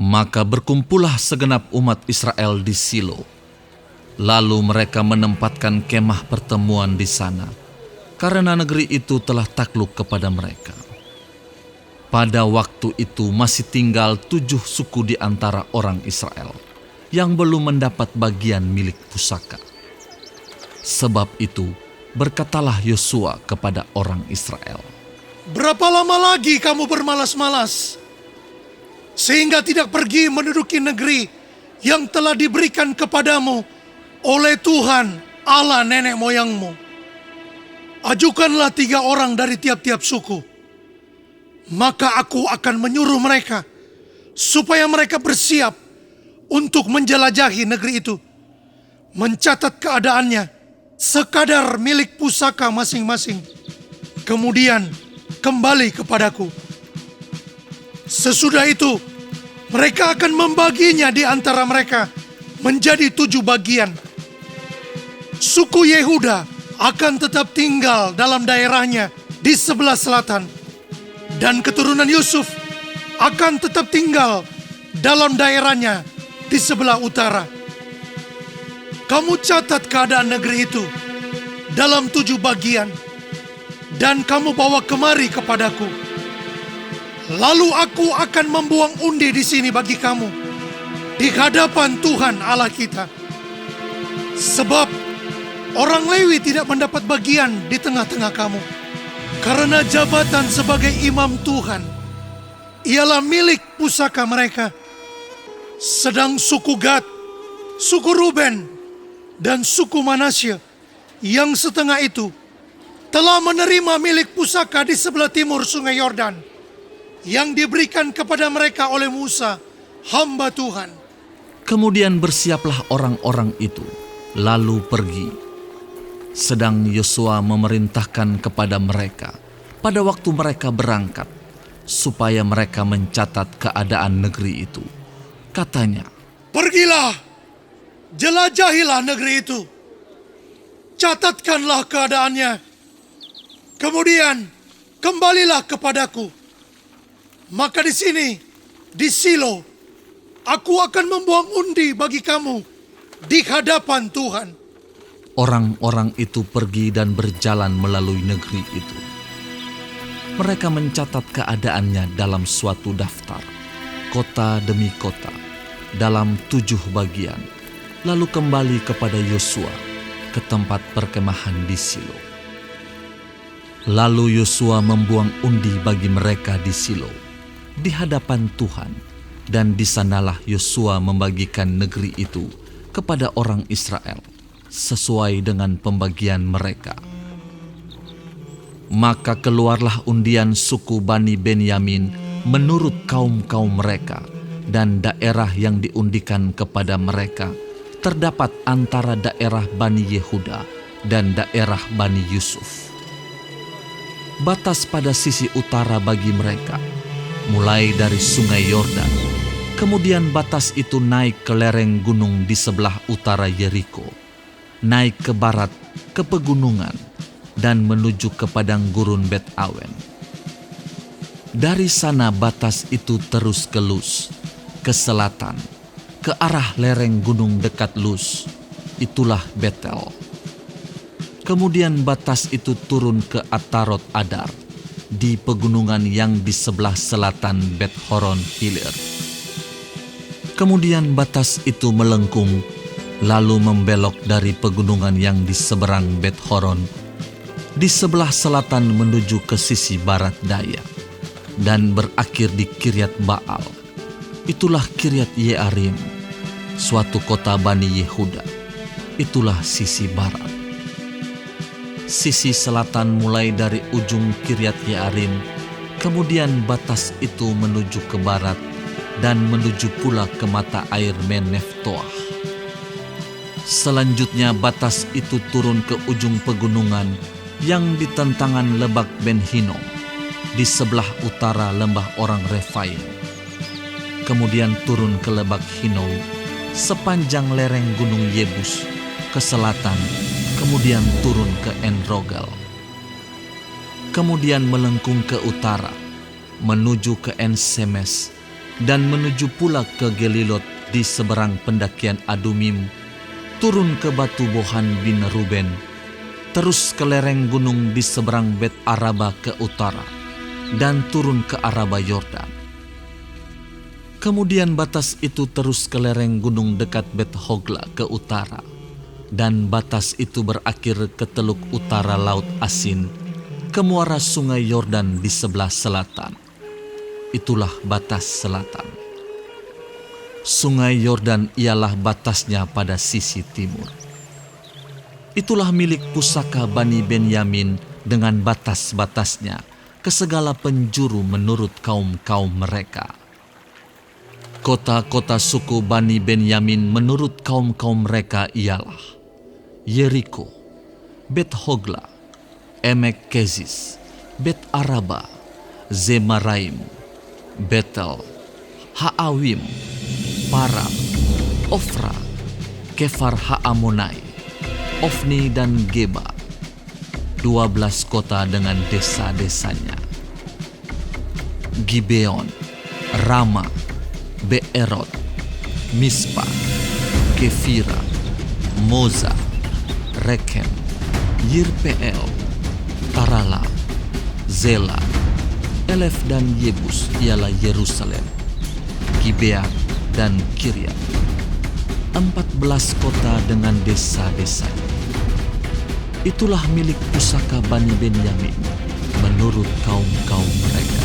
Maka berkumpullah segenap umat Israel di Silo. Lalu mereka menempatkan kemah pertemuan di sana, karena negeri itu telah takluk kepada mereka. Pada waktu itu masih tinggal 7 suku di antara orang Israel yang belum mendapat bagian milik pusaka. Sebab itu berkatalah Yosua kepada orang Israel, "Berapa lama lagi kamu bermalas-malas, sehingga tidak pergi menduduki negeri yang telah diberikan kepadamu oleh Tuhan Allah nenek moyangmu? Ajukanlah 3 orang dari tiap-tiap suku, maka aku akan menyuruh mereka supaya mereka bersiap untuk menjelajahi negeri itu, mencatat keadaannya sekadar milik pusaka masing-masing, kemudian kembali kepadaku. Sesudah itu, mereka akan membaginya di antara mereka menjadi 7 bagian. Suku Yehuda akan tetap tinggal dalam daerahnya di sebelah selatan, dan keturunan Yusuf akan tetap tinggal dalam daerahnya di sebelah utara. Kamu catat keadaan negeri itu dalam 7 bagian, dan kamu bawa kemari kepadaku. Lalu aku akan membuang undi di sini bagi kamu, di hadapan Tuhan Allah kita. Sebab orang Lewi tidak mendapat bagian di tengah-tengah kamu, karena jabatan sebagai imam Tuhan ialah milik pusaka mereka. Sedang suku Gad, suku Ruben, dan suku Manasye yang setengah itu telah menerima milik pusaka di sebelah timur sungai Yordan yang diberikan kepada mereka oleh Musa, hamba Tuhan." Kemudian bersiaplah orang-orang itu, lalu pergi. Sedang Yosua memerintahkan kepada mereka pada waktu mereka berangkat, supaya mereka mencatat keadaan negeri itu. Katanya, "Pergilah, jelajahilah negeri itu, catatkanlah keadaannya, kemudian kembalilah kepadaku. Maka di sini, di Silo, aku akan membuang undi bagi kamu di hadapan Tuhan." orang-orang itu pergi dan berjalan melalui negeri itu. Mereka mencatat keadaannya dalam suatu daftar, kota demi kota, dalam 7 bagian, lalu kembali kepada Yosua ke tempat perkemahan di Silo. Lalu Yosua membuang undi bagi mereka di Silo, di hadapan Tuhan, dan di sanalah Yosua membagikan negeri itu kepada orang Israel, sesuai dengan pembagian mereka. Maka keluarlah undian suku Bani Benyamin menurut kaum-kaum mereka, dan daerah yang diundikan kepada mereka terdapat antara daerah Bani Yehuda dan daerah Bani Yusuf. Batas pada sisi utara bagi mereka, mulai dari sungai Yordan, kemudian batas itu naik ke lereng gunung di sebelah utara Yeriko, naik ke barat ke pegunungan, dan menuju ke padang gurun Bet Awen. Dari sana batas itu terus ke Luz, ke selatan, ke arah lereng gunung dekat Luz, itulah Betel. Kemudian batas itu turun ke Atarot Adar, di pegunungan yang di sebelah selatan Bet Horon Hilir. Kemudian batas itu melengkung, lalu membelok dari pegunungan yang di seberang Bet Horon, di sebelah selatan menuju ke sisi barat daya, dan berakhir di Kiryat Baal. Itulah Kiryat Yearim, suatu kota Bani Yehuda. Itulah sisi barat. Sisi selatan mulai dari ujung Kiryat Yearim, kemudian batas itu menuju ke barat, dan menuju pula ke mata air Meneftoah. Selanjutnya batas itu turun ke ujung pegunungan yang di tentangan Lebak Ben Hinnom, di sebelah utara lembah orang Refaim. Kemudian turun ke Lebak Hinnom sepanjang lereng gunung Yebus ke selatan, kemudian turun ke En-Rogel. Kemudian melengkung ke utara, menuju ke En-Semes, dan menuju pula ke Gelilot di seberang pendakian Adumim, turun ke batu Bohan bin Ruben, terus ke lereng gunung di seberang Bet Araba ke utara, dan turun ke Araba Yordan. Kemudian batas itu terus ke lereng gunung dekat Bet Hogla ke utara, dan batas itu berakhir ke teluk utara Laut Asin, ke muara sungai Yordan di sebelah selatan. Itulah batas selatan. Sungai Yordan ialah batasnya pada sisi timur. Itulah milik pusaka Bani Benyamin dengan batas-batasnya ke segala penjuru menurut kaum-kaum mereka. Kota-kota suku Bani Benyamin menurut kaum-kaum mereka ialah Yeriko, Bet Hogla, Emek Kezis, Bet Araba, Zemaraim, Betel, Haawim, Paran, Ofra, Kefar Haamonai, Ofni dan Geba, 12 kota dengan desa-desanya. Gibeon, Rama, Beerot, Mispa, Kefira, Moza, Rekem, Yirpeel, Tarala, Zela, Elef dan Yebus ialah Yerusalem, Gibea dan Kiryat, 14 kota dengan desa-desanya. Itulah milik pusaka Bani Benyamin menurut kaum-kaum mereka.